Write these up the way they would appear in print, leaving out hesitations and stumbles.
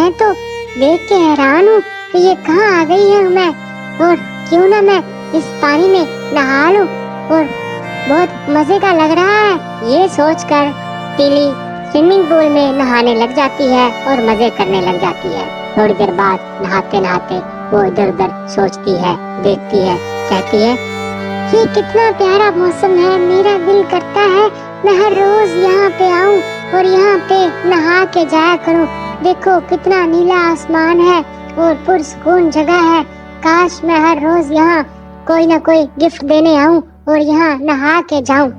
मैं तो देख के हैरान हूँ कि ये कहाँ आ गई है मैं, और क्यों ना मैं इस पानी में नहा लूं, और बहुत मजे का लग रहा है। ये सोचकर तीली स्विमिंग पूल में नहाने लग जाती है और मजे करने लग जाती है। थोड़ी देर बाद नहाते नहाते वो इधर उधर सोचती है, देखती है, कहती है ये कितना प्यारा मौसम है, मेरा दिल करता है मैं हर रोज यहाँ पे आऊं और यहाँ पे नहा के जाया करूं। देखो कितना नीला आसमान है और पुरसुकून जगह है, काश मैं हर रोज यहाँ कोई ना कोई गिफ्ट देने आऊं और यहाँ नहा के जाऊं।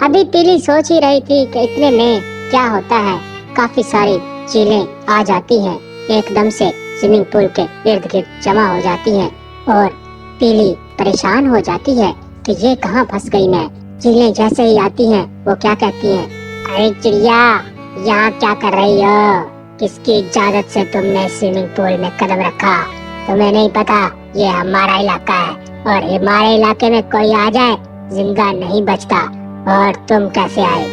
अभी तीली सोच ही रही थी कि इतने में क्या होता है, काफी सारी चीलें आ जाती हैं, एकदम से स्विमिंग पूल के इर्द गिर्द जमा हो जाती हैं और तीली परेशान हो जाती है कि ये कहाँ फंस गई मैं। चीलें जैसे ही आती हैं वो क्या कहती हैं, अरे चिड़िया यहाँ क्या कर रही हो, किसकी इजाजत से तुमने स्विमिंग पूल में कदम रखा, तुम्हें नहीं पता ये हमारा इलाका है और हमारे इलाके में कोई आ जाए जिंदा नहीं बचता, और तुम कैसे आए?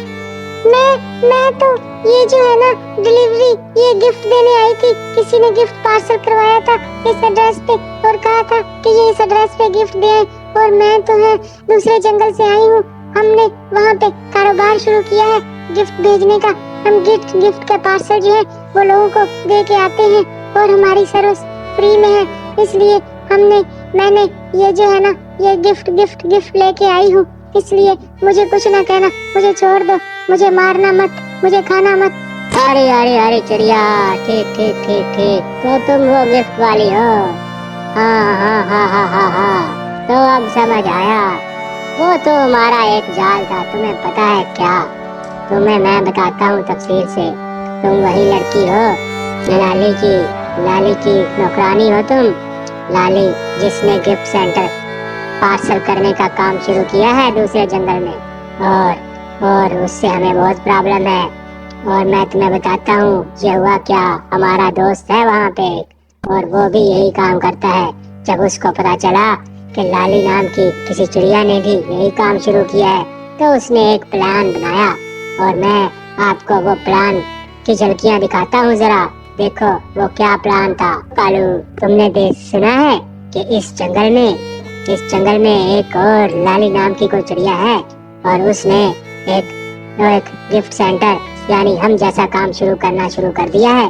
मैं तो ये जो है ना डिलीवरी, ये गिफ्ट देने आई थी, किसी ने गिफ्ट पार्सल करवाया था इस एड्रेस पे और कहा था कि ये इस एड्रेस पे गिफ्ट दे, और मैं तो है दूसरे जंगल से आई हूँ, हमने वहाँ पे कारोबार शुरू किया है गिफ्ट भेजने का। हम गिफ्ट का पार्सल जो है वो लोगों को दे के आते हैं और हमारी सर्विस फ्री में है, इसलिए मैंने ये जो है ना ये गिफ्ट लेके आई हूँ, इसलिए मुझे कुछ ना कहना, मुझे छोड़ दो, मुझे मारना मत, मुझे खाना मत। अरे अरे अरे चिड़िया, ठीक ठीक ठीक ठीक, तो तुम वो गिफ्ट वाली हो? हाँ हाँ हाँ हाँ हाँ हाँ, तो अब समझ आया, वो तो हमारा एक जाल था, तुम्हें पता है क्या? तुम्हें मैं बताता हूँ तफसील से। तुम वही लड़की हो, लाली की नौकरानी हो तुम, लाली जिसने गिफ्ट सेंटर पार्सल करने का काम शुरू किया है दूसरे जंगल में, और उससे हमें बहुत प्रॉब्लम है। और मैं तुम्हें बताता हूँ ये हुआ क्या, हमारा दोस्त है वहाँ पे और वो भी यही काम करता है। जब उसको पता चला कि लाली नाम की किसी चिड़िया ने भी यही काम शुरू किया है, तो उसने एक प्लान बनाया, और मैं आपको वो प्लान की झलकियाँ दिखाता हूँ, जरा देखो वो क्या प्लान था। कालू, तुमने सुना है कि इस जंगल में एक और लाली नाम की कोई चिड़िया है, और उसने एक गिफ्ट सेंटर यानी हम जैसा काम शुरू कर दिया है।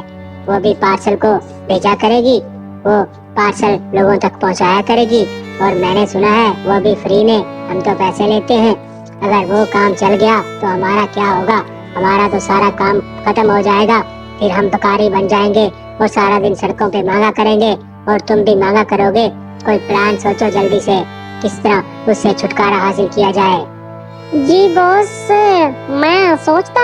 वो भी पार्सल को भेजा करेगी, वो पार्सल लोगों तक पहुंचाया करेगी, और मैंने सुना है वो भी फ्री में, हम तो पैसे लेते हैं। अगर वो काम चल गया तो हमारा क्या होगा, हमारा तो सारा काम खत्म हो जाएगा, फिर हम भिखारी बन जाएंगे और सारा दिन सड़कों पे मांगा करेंगे, और तुम भी मांगा करोगे। कोई प्लान सोचो जल्दी से, किस तरह उससे छुटकारा हासिल किया जाए। जी बॉस, मैं सोचता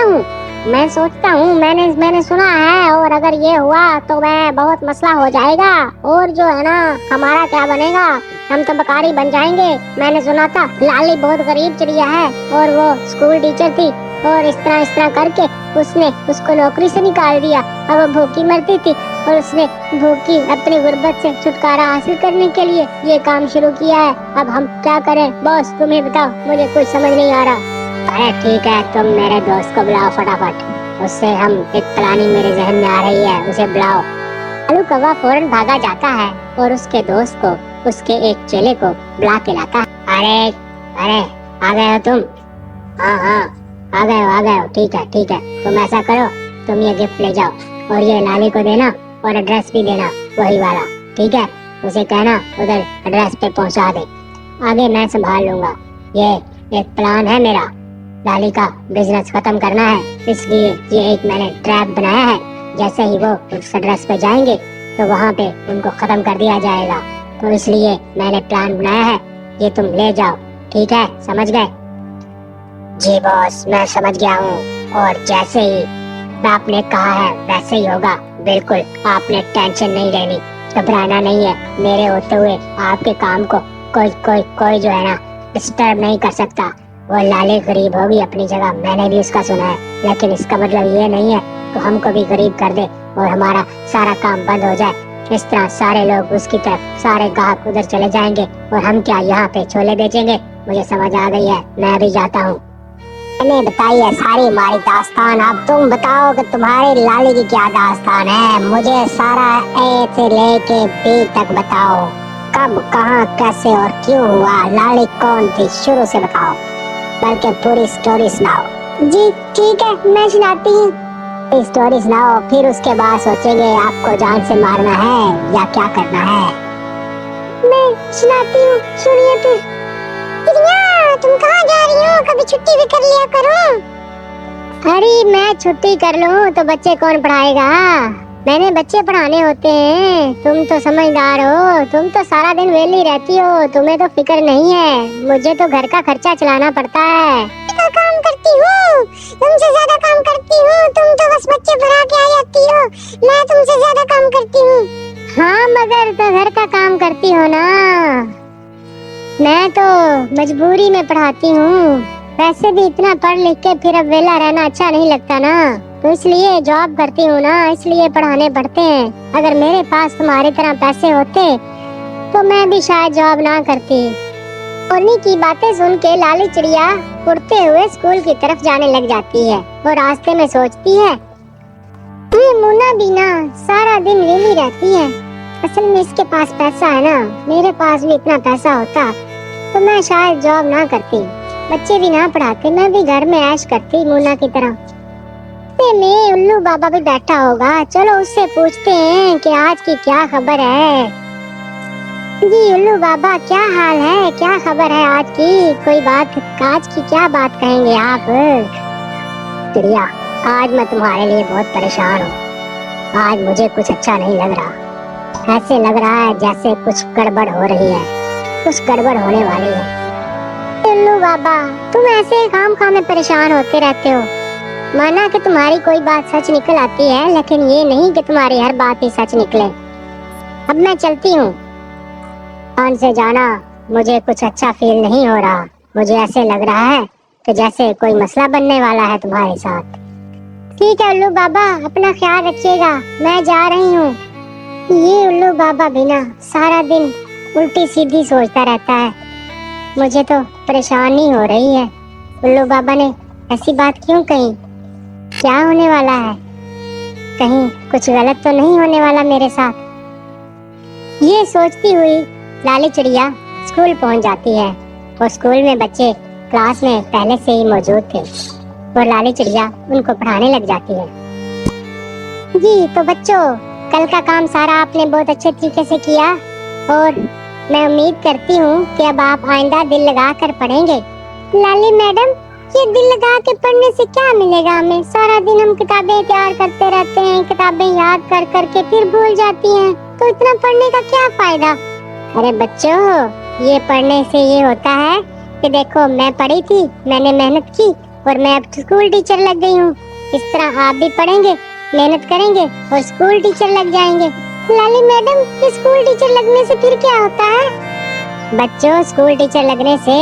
हूँ, मैंने सुना है, और अगर ये हुआ तो मैं बहुत मसला हो जाएगा, और जो है ना हमारा क्या बनेगा, हम तो भिखारी बन जाएंगे। मैंने सुना था लाली बहुत गरीब चिड़िया है और वो स्कूल टीचर थी, और इस तरह करके उसने उसको नौकरी से निकाल दिया। अब वो भूखी मरती थी और उसने भूखी अपनी गुर्बत से छुटकारा हासिल करने के लिए ये काम शुरू किया है। अब हम क्या करें बॉस, तुम्हें बताओ, मुझे कुछ समझ नहीं आ रहा। अरे ठीक है, तुम मेरे दोस्त को बुलाओ फटाफट, उससे हम एक प्लानिंग मेरे जहन में आ रही है, उसे बुलाओ। कालू कौवा फौरन भागा जाता है और उसके दोस्त को, उसके एक चेले को बुला के लाता है। अरे आ गए हो तुम? हाँ आ गए हो, ठीक है, तुम ऐसा करो, तुम ये गिफ्ट ले जाओ और ये लाली को देना, और एड्रेस भी देना वही वाला, ठीक है? उसे कहना उधर एड्रेस पे पहुंचा दे, आगे मैं संभाल लूंगा। ये एक प्लान है मेरा, लाली का बिजनेस खत्म करना है, इसलिए ये एक मैंने ट्रैप बनाया है। जैसे ही वो उस एड्रेस पे जाएंगे तो वहाँ पे उनको खत्म कर दिया जाएगा, तो इसलिए मैंने प्लान बनाया है, ये तुम ले जाओ, ठीक है? समझ गए? जी बॉस, मैं समझ गया हूँ, और जैसे ही आपने कहा है वैसे ही होगा, बिल्कुल आपने टेंशन नहीं लेनी, घबराना नहीं है। मेरे होते हुए आपके काम को कोई जो है ना डिस्टर्ब नहीं कर सकता। वो लाली गरीब होगी अपनी जगह, मैंने भी उसका सुना है, लेकिन इसका मतलब ये नहीं है तो हमको भी गरीब कर दे और हमारा सारा काम बंद हो जाए। इस तरह सारे लोग उसकी तरफ, सारे ग्राहक उधर चले जाएंगे और हम क्या यहाँ पे छोले बेचेंगे। मुझे समझ आ गई है, मैं भी जाता हूँ। मैंने बताई है सारी हमारी दास्तान, अब तुम बताओ कि तुम्हारी लाली की क्या दास्तान है। मुझे सारा ए से लेके बी तक बताओ, कब कहाँ कैसे और क्यों हुआ, लाली कौन थी, शुरू से बताओ, बल्कि पूरी स्टोरी सुनाओ। जी ठीक है, मैं सुनाती हूँ। स्टोरी सुनाओ, फिर उसके बाद सोचेंगे आपको जान से मारना है या क्या करना है। मैं सुनाती हूँ, सुनिए फिर। चिड़िया, तुम कहाँ जा रही हो? कभी छुट्टी भी कर लिया करो। अरे मैं छुट्टी कर लूँ तो बच्चे कौन पढ़ाएगा? मैंने बच्चे पढ़ाने होते हैं। तुम तो समझदार हो, तुम तो सारा दिन वेली रहती हो, तुम्हें तो फिक्र नहीं है। मुझे तो घर का खर्चा चलाना पड़ता है। तो काम करती हूँ, तुमसे ज्यादा काम करती हूँ। तुम तो बस बच्चे पढ़ा के आ जाती हो, मैं तुमसे ज्यादा काम करती हूँ। हाँ मगर तो घर का काम करती हो ना। मैं तो मजबूरी में पढ़ाती हूँ। वैसे भी इतना पढ़ लिख के फिर अब वेला रहना अच्छा नहीं लगता ना, तो इसलिए जॉब करती हूँ ना, इसलिए पढ़ाने पड़ते हैं। अगर मेरे पास तुम्हारी तरह पैसे होते तो मैं भी शायद जॉब ना करती। उन्हीं की बातें सुन के लाली चिड़िया उड़ते हुए स्कूल की तरफ जाने लग जाती है और रास्ते में सोचती है, ये मुन्ना भी ना सारा दिन वेली रहती है। असल में इसके पास पैसा है ना, मेरे पास भी इतना पैसा होता तो मैं शायद जॉब ना करती, बच्चे भी ना पढ़ाते, मैं भी घर में ऐश करती मुन्ना की तरह। में उल्लू बाबा भी बैठा होगा, चलो उससे पूछते हैं कि आज की क्या खबर है। जी उल्लू बाबा, क्या हाल है, क्या खबर है आज की? कोई बात, आज की क्या बात कहेंगे आप? चिड़िया, आज मैं तुम्हारे लिए बहुत परेशान हूँ। आज मुझे कुछ अच्छा नहीं लग रहा। ऐसे लग रहा है जैसे कुछ गड़बड़ हो रही है, कुछ गड़बड़ होने वाली है। उल्लू बाबा, तुम ऐसे खामखा में परेशान होते रहते हो। माना कि तुम्हारी कोई बात सच निकल आती है, लेकिन ये नहीं कि तुम्हारी हर बात ही सच निकले। अब मैं चलती हूँ। दुकान से जाना, मुझे कुछ अच्छा फील नहीं हो रहा। मुझे ऐसे लग रहा है कि जैसे कोई मसला बनने वाला है तुम्हारे साथ। ठीक है उल्लू बाबा, अपना ख्याल रखिएगा, मैं जा रही हूँ। ये उल्लू बाबा भी ना सारा दिन उल्टी सीधी सोचता रहता है। मुझे तो परेशानी हो रही है। उल्लू बाबा ने ऐसी बात क्यों कही? क्या होने वाला है? कहीं कुछ गलत तो नहीं होने वाला मेरे साथ? ये सोचती हुई लाली चिड़िया स्कूल पहुंच जाती है और स्कूल में बच्चे क्लास में पहले से ही मौजूद थे और लाली चिड़िया उनको पढ़ाने लग जाती है। जी तो बच्चों, कल का काम सारा आपने बहुत अच्छे तरीके से किया और मैं उम्मीद करती हूँ कि अब आप आइंदा दिल लगा कर पढ़ेंगे। लाली मैडम, ये दिल लगा के पढ़ने से क्या मिलेगा हमें? सारा दिन हम किताबें तैयार करते रहते हैं, किताबें याद कर कर के फिर भूल जाती हैं, तो इतना पढ़ने का क्या फायदा? अरे बच्चों, ये पढ़ने से ये होता है कि देखो मैं पढ़ी थी, मैंने मेहनत की और मैं अब स्कूल टीचर लग गई हूँ। इस तरह आप भी पढ़ेंगे, मेहनत करेंगे और स्कूल टीचर लग जाएंगे। लाली मैडम, ये स्कूल टीचर लगने से फिर क्या होता है? बच्चों, स्कूल टीचर लगने से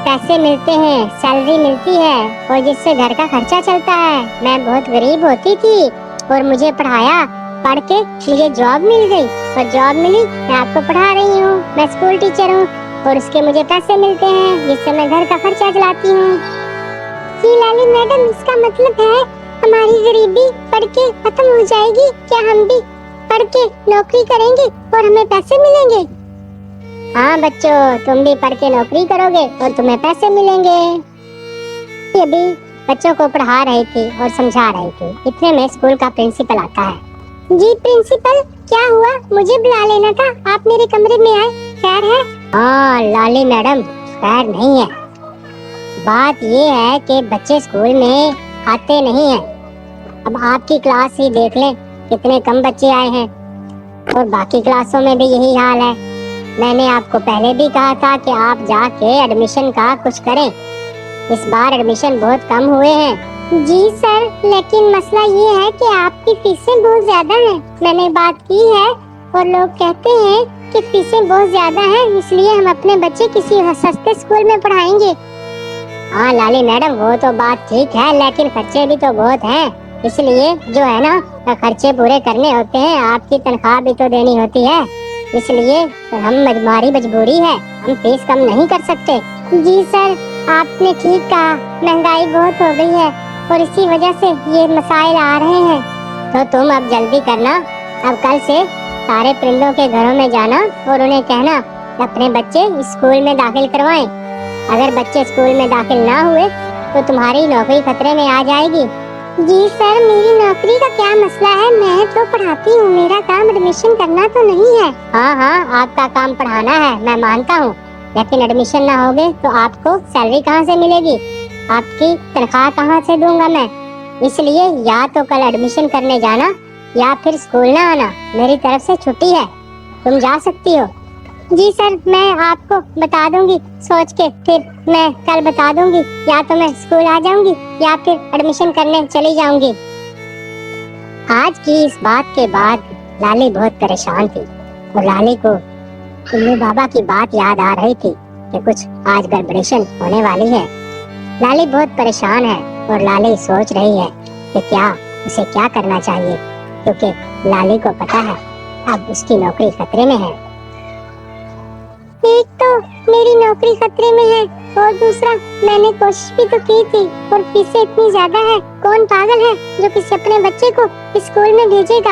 पैसे मिलते हैं, सैलरी मिलती है और जिससे घर का खर्चा चलता है। मैं बहुत गरीब होती थी और मुझे पढ़ाया, पढ़ के मुझे जॉब मिल गई और जॉब मिली, मैं आपको पढ़ा रही हूँ, मैं स्कूल टीचर हूँ और उसके मुझे पैसे मिलते हैं जिससे मैं घर का खर्चा चलाती हूँ। जी लाली मैडम, इसका मतलब है हमारी गरीबी पढ़ के खत्म हो जाएगी क्या? हम भी पढ़ के नौकरी करेंगे और हमें पैसे मिलेंगे? हाँ बच्चों, तुम भी पढ़ के नौकरी करोगे और तुम्हें पैसे मिलेंगे। ये भी बच्चों को पढ़ा रही थी और समझा रही थी। इतने में स्कूल का प्रिंसिपल आता है। जी प्रिंसिपल, क्या हुआ? मुझे बुला लेना था, आप मेरे कमरे में आए, खैर है? हाँ लाली मैडम, खैर नहीं है। बात ये है कि बच्चे स्कूल में आते नहीं हैं। अब आपकी क्लास ही देख लें, कितने कम बच्चे आए हैं और बाकी क्लासों में भी यही हाल है। मैंने आपको पहले भी कहा था कि आप जाके एडमिशन का कुछ करें। इस बार एडमिशन बहुत कम हुए हैं। जी सर, लेकिन मसला ये है कि आपकी फीसें बहुत ज्यादा हैं। मैंने बात की है और लोग कहते हैं कि फीसें बहुत ज्यादा हैं, इसलिए हम अपने बच्चे किसी सस्ते स्कूल में पढ़ाएंगे। हाँ लाली मैडम, वो तो बात ठीक है, लेकिन खर्चे भी तो बहुत हैं, इसलिए जो है ना, खर्चे पूरे करने होते हैं, आपकी तनख्वाह भी तो देनी होती है, इसलिए हमारी मजबूरी है, हम फीस कम नहीं कर सकते। जी सर, आपने ठीक कहा, महंगाई बहुत हो गई है और इसी वजह से ये मसाइल आ रहे हैं। तो तुम अब जल्दी करना, अब कल से सारे परिंदों के घरों में जाना और उन्हें कहना अपने बच्चे स्कूल में दाखिल करवाएं। अगर बच्चे स्कूल में दाखिल ना हुए तो तुम्हारी नौकरी खतरे में आ जाएगी। जी सर, मेरी नौकरी का क्या मसला है, मैं तो पढ़ाती हूँ, मेरा काम एडमिशन करना तो नहीं है। हाँ हाँ, आपका काम पढ़ाना है, मैं मानता हूँ, लेकिन एडमिशन ना होगे तो आपको सैलरी कहाँ से मिलेगी, आपकी तनख्वाह कहाँ से दूंगा मैं। इसलिए या तो कल एडमिशन करने जाना या फिर स्कूल ना आना। मेरी तरफ से छुट्टी है, तुम जा सकती हो। जी सर, मैं आपको बता दूंगी सोच के, फिर मैं कल बता दूंगी, या तो मैं स्कूल आ जाऊंगी या फिर एडमिशन करने चली जाऊंगी। आज की इस बात के बाद लाली बहुत परेशान थी और लाली को उल्लू बाबा की बात याद आ रही थी कि कुछ आज गड़बड़ेशन होने वाली है। लाली बहुत परेशान है और लाली सोच रही है कि उसे क्या करना चाहिए, क्योंकि लाली को पता है अब उसकी नौकरी खतरे में है। एक तो मेरी नौकरी खतरे में है और दूसरा मैंने कोशिश भी तो की थी और फीसें इतनी ज्यादा है, कौन पागल है जो किसी अपने बच्चे को स्कूल में भेजेगा।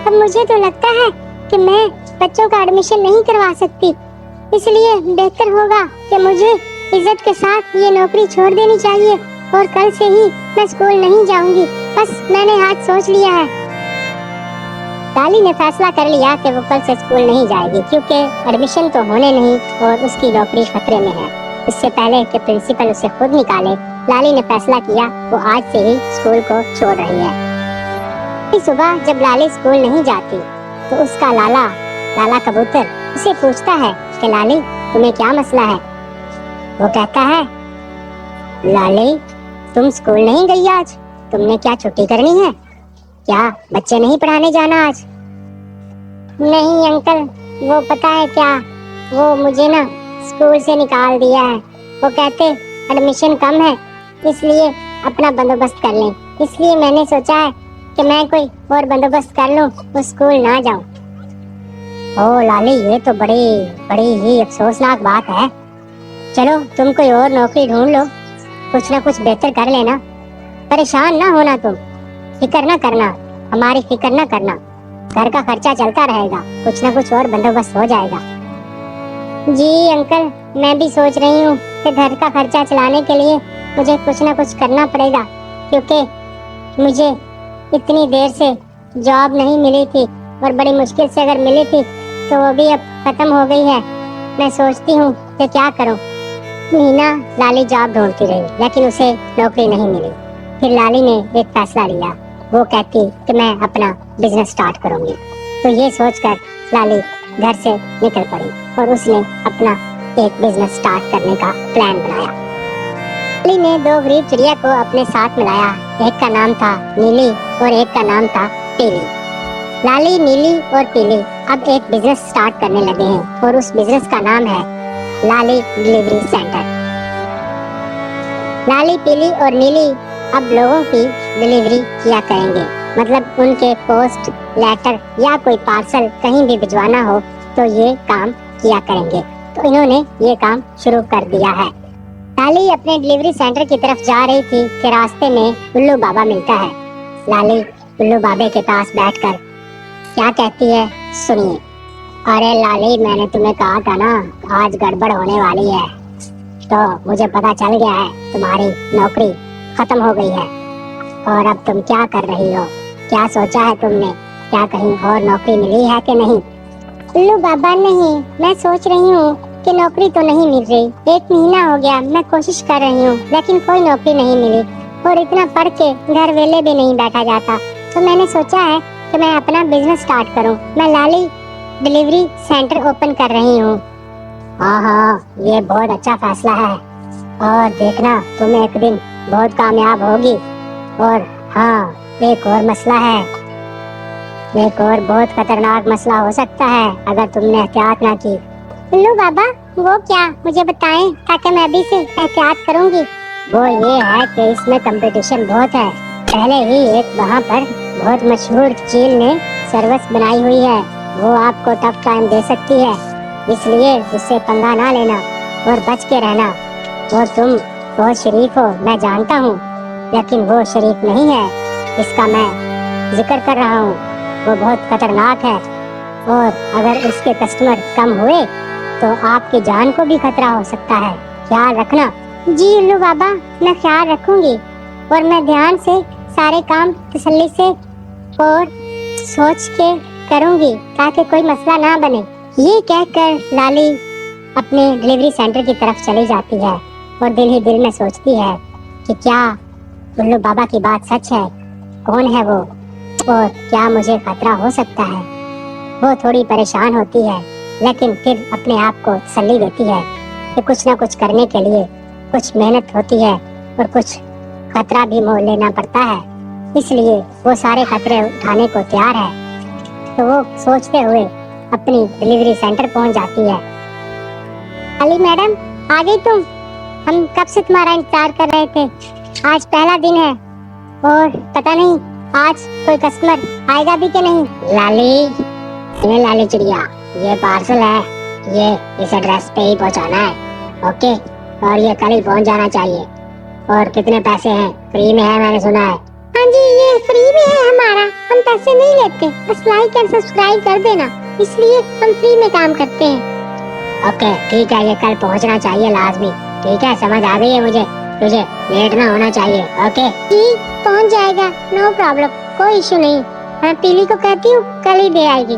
अब मुझे तो लगता है कि मैं बच्चों का एडमिशन नहीं करवा सकती, इसलिए बेहतर होगा कि मुझे इज्जत के साथ ये नौकरी छोड़ देनी चाहिए और कल से ही मैं स्कूल नहीं जाऊंगी। बस मैंने आज सोच लिया है। लाली ने फैसला कर लिया कि वो कल से स्कूल नहीं जाएगी, क्योंकि एडमिशन तो होने नहीं और उसकी नौकरी खतरे में है। इससे पहले कि प्रिंसिपल उसे खुद निकाले, लाली ने फैसला किया वो आज से ही स्कूल को छोड़ रही है। सुबह जब लाली स्कूल नहीं जाती तो उसका लाला कबूतर उसे पूछता है कि लाली तुम्हें क्या मसला है। वो कहता है लाली तुम स्कूल नहीं गई आज, तुमने क्या छुट्टी करनी है, क्या बच्चे नहीं पढ़ाने जाना आज। नहीं अंकल, वो पता है क्या, वो मुझे ना स्कूल से निकाल दिया है। वो कहते एडमिशन कम है इसलिए अपना बंदोबस्त कर लें, इसलिए मैंने सोचा है कि मैं कोई और बंदोबस्त कर लूं, वो स्कूल ना जाऊं। ओ लाली, ये तो बड़ी ही अफसोसनाक बात है। चलो तुम कोई और नौकरी ढूंढ लो, कुछ ना कुछ बेहतर कर लेना। परेशान ना होना, तुम फिक्र ना करना, हमारी फिक्र ना करना, घर का खर्चा चलता रहेगा, कुछ ना कुछ और बंदोबस्त हो जाएगा। जी अंकल, मैं भी सोच रही हूँ कि घर का खर्चा चलाने के लिए मुझे कुछ ना कुछ करना पड़ेगा, क्योंकि मुझे इतनी देर से जॉब नहीं मिली थी और बड़ी मुश्किल से अगर मिली थी तो वो भी अब खत्म हो गई है। मैं सोचती हूँ कि क्या करूँ। मीना लाली जॉब ढूंढती रही लेकिन उसे नौकरी नहीं मिली। फिर लाली ने एक फैसला लिया, वो कहती कि मैं अपना बिजनेस स्टार्ट करूंगी। तो ये सोचकर लाली घर से निकल पड़ी और उसने अपना एक बिजनेस स्टार्ट करने का प्लान बनाया। लाली ने दो गरीब चिड़िया को अपने साथ मिलाया, एक का नाम था नीली और एक का नाम था पीली। लाली, नीली और पीली अब एक बिजनेस स्टार्ट करने लगे हैं और उस बिजनेस का नाम है लाली डिलीवरी सेंटर। लाली, पीली और नीली अब लोगों की डिलीवरी किया करेंगे, मतलब उनके पोस्ट, लेटर या कोई पार्सल कहीं भी भिजवाना हो तो ये काम किया करेंगे। तो इन्होंने ये काम शुरू कर दिया है। लाली अपने डिलीवरी सेंटर की तरफ जा रही थी कि रास्ते में उल्लू बाबा मिलता है। लाली उल्लू बाबे के पास बैठकर क्या कहती है, सुनिए। अरे लाली, मैंने तुम्हें कहा था ना आज गड़बड़ होने वाली है, तो मुझे पता चल गया है तुम्हारी नौकरी खत्म हो गई है। और अब तुम क्या कर रही हो, क्या सोचा है तुमने, क्या कहीं और नौकरी मिली है कि नहीं? उल्लू बाबा, नहीं, मैं सोच रही हूँ कि नौकरी तो नहीं मिल रही। 1 महीना हो गया मैं कोशिश कर रही हूँ लेकिन कोई नौकरी नहीं मिली और इतना पढ़ के घर वेले भी नहीं बैठा जाता। तो मैंने सोचा है कि मैं अपना बिजनेस स्टार्ट करूँ। मैं लाली डिलीवरी सेंटर ओपन कर रही हूँ। हाँ, ये बहुत अच्छा फैसला है और देखना तुम एक दिन बहुत कामयाब होगी। और हाँ, एक और मसला है, एक और बहुत खतरनाक मसला हो सकता है अगर तुमने एहतियात ना की। उल्लू बाबा, वो क्या, मुझे बताएं ताकि मैं अभी से एहतियात करूंगी। वो ये है कि इसमें कंपटीशन बहुत है। पहले ही एक वहाँ पर बहुत मशहूर चील ने सर्विस बनाई हुई है, वो आपको टफ टाइम दे सकती है, इसलिए उससे पंगा ना लेना और बच के रहना। वो तुम बहुत शरीफ हो, मैं जानता हूँ, लेकिन वो शरीफ नहीं है इसका मैं जिक्र कर रहा हूँ। वो बहुत खतरनाक है और अगर उसके कस्टमर कम हुए तो आपकी जान को भी खतरा हो सकता है, ख्याल रखना। जी उल्लू बाबा, मैं ख्याल रखूंगी और मैं ध्यान से सारे काम तसल्ली से और सोच के करूंगी ताकि कोई मसला ना बने। ये कहकर लाली अपने डिलीवरी सेंटर की तरफ चली जाती है और दिल ही दिल में सोचती है कि क्या उल्लू बाबा की बात सच है, कौन है वो और क्या मुझे खतरा हो सकता है। वो थोड़ी परेशान होती है लेकिन फिर अपने आप को तसल्ली देती है कि कुछ ना कुछ करने के लिए कुछ मेहनत होती है और कुछ खतरा भी मोल लेना पड़ता है, इसलिए वो सारे खतरे उठाने को तैयार है। तो वो सोचते हुए अपनी डिलीवरी सेंटर पहुंच जाती है। अली मैडम, आ गई तुम? हम कब से तुम्हारा इंतजार कर रहे थे। आज पहला दिन है और पता नहीं आज कोई कस्टमर आएगा भी कि नहीं। ये लाली चिड़िया, ये पार्सल है, ये इस एड्रेस पे ही पहुंचाना है, ओके? और ये कल ही पहुंच जाना चाहिए। और कितने पैसे हैं? फ्री में है, मैंने सुना है। हाँ जी, ये फ्री में है हमारा, हम पैसे नहीं लेते, बस लाइक एंड सब्सक्राइब कर देना, इसलिए हम फ्री में काम करते हैं। ओके ठीक है, ये कल पहुंचना चाहिए लाजमी। ठीक है, समझ आ गई है मुझे, तुझे लेट ना होना चाहिए। ओके जी पहुंच जाएगा, नो प्रॉब्लम, कोई इशू नहीं। मैं पीली को कहती हूँ कल ही दे आएगी।